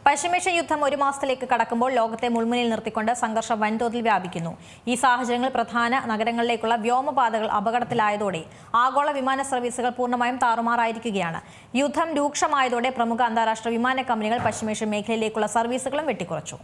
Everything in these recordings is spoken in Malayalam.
പശ്ചിമേഷ്യൻ യുദ്ധം ഒരു മാസത്തിലേക്ക് കടക്കുമ്പോൾ ലോകത്തെ മുൾമുനയിൽ നിർത്തിക്കൊണ്ട് സംഘർഷം വൻതോതിൽ വ്യാപിക്കുന്നു. ഈ സാഹചര്യങ്ങളിൽ പ്രധാന നഗരങ്ങളിലേക്കുള്ള വ്യോമപാതകൾ അപകടത്തിലായതോടെ ആഗോള വിമാന സർവീസുകൾ പൂർണ്ണമായും താറുമാറായിരിക്കുകയാണ്. യുദ്ധം രൂക്ഷമായതോടെ പ്രമുഖ അന്താരാഷ്ട്ര വിമാന കമ്പനികൾ പശ്ചിമേഷ്യൻ മേഖലയിലേക്കുള്ള സർവീസുകളും വെട്ടിക്കുറച്ചു.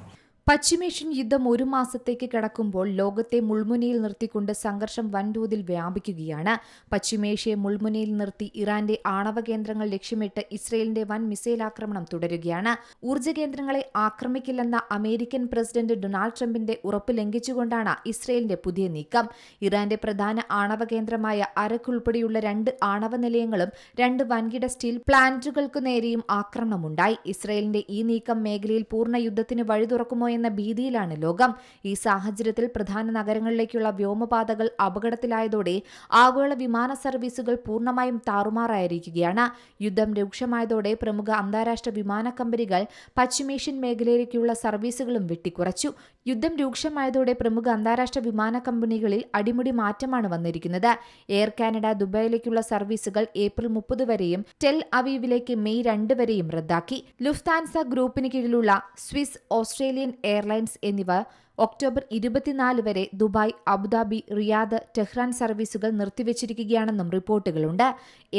പശ്ചിമേഷ്യൻ യുദ്ധം ഒരു മാസത്തേക്ക് കടക്കുമ്പോൾ ലോകത്തെ മുൾമുനയിൽ നിർത്തിക്കൊണ്ട് സംഘർഷം വൻതോതിൽ വ്യാപിക്കുകയാണ്. പശ്ചിമേഷ്യയെ മുൾമുനയിൽ നിർത്തി ഇറാന്റെ ആണവ കേന്ദ്രങ്ങൾ ലക്ഷ്യമിട്ട് ഇസ്രയേലിന്റെ വൻ മിസൈൽ ആക്രമണം തുടരുകയാണ്. ഊർജ്ജ കേന്ദ്രങ്ങളെ ആക്രമിക്കില്ലെന്ന അമേരിക്കൻ പ്രസിഡന്റ് ഡൊണാൾഡ് ട്രംപിന്റെ ഉറപ്പ് ലംഘിച്ചുകൊണ്ടാണ് ഇസ്രയേലിന്റെ പുതിയ നീക്കം. ഇറാന്റെ പ്രധാന ആണവ കേന്ദ്രമായ അരക് ഉൾപ്പെടെയുള്ള 2 ആണവ നിലയങ്ങളും 2 വൻകിട സ്റ്റീൽ പ്ലാന്റുകൾക്കു നേരെയും ആക്രമണമുണ്ടായി. ഇസ്രയേലിന്റെ ഈ നീക്കം മേഖലയിൽ പൂർണ്ണ യുദ്ധത്തിന് വഴി തുറക്കുമോ എന്ന ഭീതിയിലാണ് ലോകം. ഈ സാഹചര്യത്തിൽ പ്രധാന നഗരങ്ങളിലേക്കുള്ള വ്യോമപാതകൾ അപകടത്തിലായതോടെ ആഗോള വിമാന സർവീസുകൾ പൂർണ്ണമായും താറുമാറായിരിക്കുകയാണ്. യുദ്ധം രൂക്ഷമായതോടെ പ്രമുഖ അന്താരാഷ്ട്ര വിമാന കമ്പനികൾ പശ്ചിമേഷ്യൻ മേഖലയിലേക്കുള്ള സർവീസുകളും വെട്ടിക്കുറച്ചു. യുദ്ധം രൂക്ഷമായതോടെ പ്രമുഖ അന്താരാഷ്ട്ര വിമാന കമ്പനികളിൽ അടിമുടി മാറ്റമാണ് വന്നിരിക്കുന്നത്. എയർ കാനഡ ദുബായിലേക്കുള്ള സർവീസുകൾ ഏപ്രിൽ 30 വരെയും ടെൽ അവീവിലേക്ക് മെയ് 2 വരെയും റദ്ദാക്കി. ലുഫ്താൻസ ഗ്രൂപ്പിന് കീഴിലുള്ള സ്വിസ്, ഓസ്ട്രേലിയൻ എയർലൈൻസ് എന്നിവ ഒക്ടോബർ 24 വരെ ദുബായ്, അബുദാബി, റിയാദ്, ടെഹ്റാൻ സർവീസുകൾ നിർത്തിവച്ചിരിക്കുകയാണെന്നും റിപ്പോർട്ടുകളുണ്ട്.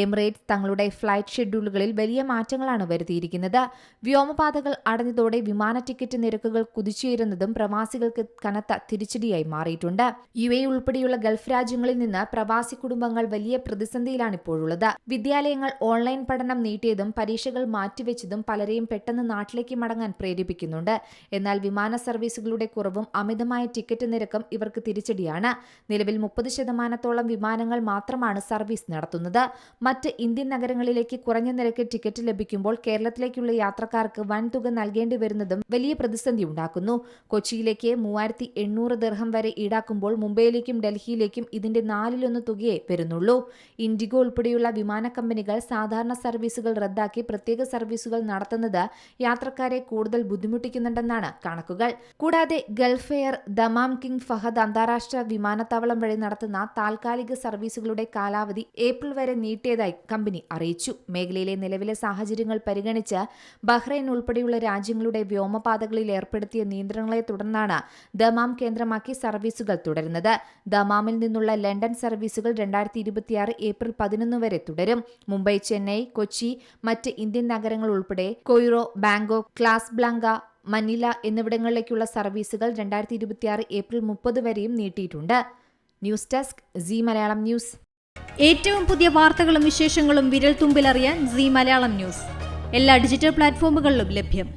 എമിറേറ്റ്സ് തങ്ങളുടെ ഫ്ലൈറ്റ് ഷെഡ്യൂളുകളിൽ വലിയ മാറ്റങ്ങളാണ് വരുത്തിയിരിക്കുന്നത്. വ്യോമപാതകൾ അടഞ്ഞതോടെ വിമാന ടിക്കറ്റ് നിരക്കുകൾ കുതിച്ചുയരുന്നതും പ്രവാസികൾക്ക് കനത്ത തിരിച്ചടിയായി മാറിയിട്ടുണ്ട്. UAE ഉൾപ്പെടെയുള്ള ഗൾഫ് രാജ്യങ്ങളിൽ നിന്ന് പ്രവാസി കുടുംബങ്ങൾ വലിയ പ്രതിസന്ധിയിലാണ് ഇപ്പോഴുള്ളത്. വിദ്യാലയങ്ങൾ ഓൺലൈൻ പഠനം നീട്ടിയതും പരീക്ഷകൾ മാറ്റിവെച്ചതും പലരെയും പെട്ടെന്ന് നാട്ടിലേക്ക് മടങ്ങാൻ പ്രേരിപ്പിക്കുന്നുണ്ട്. എന്നാൽ വിമാന സർവീസുകളുടെ കുറവും അമിതമായ ടിക്കറ്റ് നിരക്കും ഇവർക്ക് തിരിച്ചടിയാണ്. നിലവിൽ 30% വിമാനങ്ങൾ മാത്രമാണ് സർവീസ് നടത്തുന്നത്. മറ്റ് ഇന്ത്യൻ നഗരങ്ങളിലേക്ക് കുറഞ്ഞ നിരക്ക് ടിക്കറ്റ് ലഭിക്കുമ്പോൾ കേരളത്തിലേക്കുള്ള യാത്രക്കാർക്ക് വൻതുക നൽകേണ്ടി വരുന്നതും വലിയ പ്രതിസന്ധി ഉണ്ടാക്കുന്നു. കൊച്ചിയിലേക്ക് 3800 ദിർഹം വരെ ഈടാക്കുമ്പോൾ മുംബൈയിലേക്കും ഡൽഹിയിലേക്കും ഇതിന്റെ 4/1 തുകയേ വരുന്നുള്ളൂ. ഇൻഡിഗോ ഉൾപ്പെടെയുള്ള വിമാന കമ്പനികൾ സാധാരണ സർവീസുകൾ റദ്ദാക്കി പ്രത്യേക സർവീസുകൾ നടത്തുന്നത് യാത്രക്കാരെ കൂടുതൽ ബുദ്ധിമുട്ടിക്കുന്നുണ്ടെന്നാണ് കണക്കുകൾ. കൂടാതെ Gulf Air Dammam King Fahd അന്താരാഷ്ട്ര വിമാനത്താവളം വഴി നടത്തുന്ന താൽക്കാലിക സർവീസുകളുടെ കാലാവധി ഏപ്രിൽ വരെ നീട്ടിയതായി കമ്പനി അറിയിച്ചു. മേഖലയിലെ നിലവിലെ സാഹചര്യങ്ങൾ പരിഗണിച്ച് ബഹ്റൈൻ ഉൾപ്പെടെയുള്ള രാജ്യങ്ങളുടെ വ്യോമപാതകളിൽ ഏർപ്പെടുത്തിയ നിയന്ത്രണങ്ങളെ തുടർന്നാണ് ദമാം കേന്ദ്രമാക്കി സർവീസുകൾ തുടരുന്നത്. ദമാമിൽ നിന്നുള്ള ലണ്ടൻ സർവീസുകൾ 2026 ഏപ്രിൽ 11 വരെ തുടരും. മുംബൈ, ചെന്നൈ, കൊച്ചി, മറ്റ് ഇന്ത്യൻ നഗരങ്ങൾ ഉൾപ്പെടെ കൊയ്റോ, ബാങ്കോക്ക്, കാസാബ്ലാങ്ക, മനില എന്നിവിടങ്ങളിലേക്കുള്ള സർവീസുകൾ 2026 ഏപ്രിൽ 30 വരെയും നീട്ടിയിട്ടുണ്ട്. News desk Zee Malayalam news. ഏറ്റവും പുതിയ വാർത്തകളും വിശേഷങ്ങളും വിരൽ തുമ്പിലറിയാൻ സീ മലയാളം ന്യൂസ് എല്ലാ ഡിജിറ്റൽ പ്ലാറ്റ്ഫോമുകളിലും ലഭ്യം.